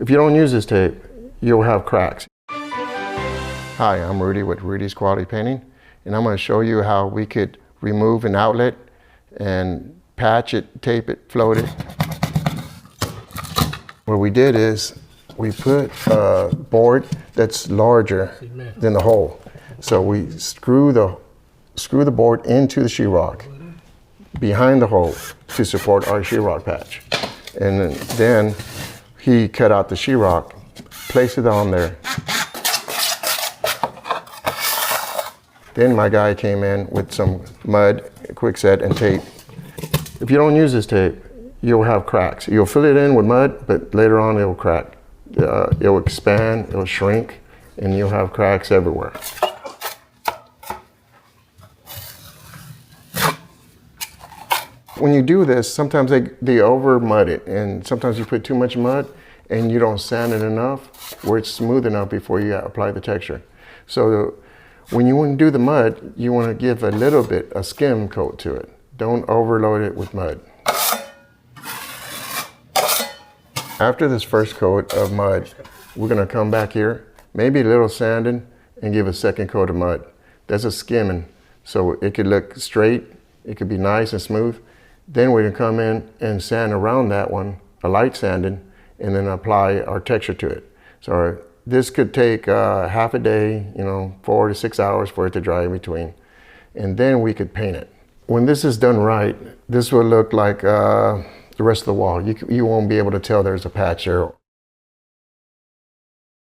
If you don't use this tape, you'll have cracks. Hi, I'm Rudy with Rudy's Quality Painting, and I'm going to show you how we could remove an outlet and patch it, tape it, float it. What we did is we put a board that's larger than the hole. So we screw the board into the sheetrock behind the hole to support our sheetrock patch. And then he cut out the sheetrock, placed it on there. Then my guy came in with some mud, quickset, and tape. If you don't use this tape, you'll have cracks. You'll fill it in with mud, but later on it'll crack. It'll expand, it'll shrink, and you'll have cracks everywhere. When you do this, sometimes they over mud it, and sometimes you put too much mud and you don't sand it enough where it's smooth enough before you apply the texture. So when you want to do the mud, you want to give a little bit, a skim coat to it. Don't overload it with mud. After this first coat of mud, we're going to come back here, maybe a little sanding, and give a second coat of mud. That's a skimming, so it could look straight, it could be nice and smooth. Then we're going to come in and sand around that one, a light sanding, and then apply our texture to it. So this could take half a day, 4 to 6 hours for it to dry in between. And then we could paint it. When this is done right, this will look like the rest of the wall. You won't be able to tell there's a patch there.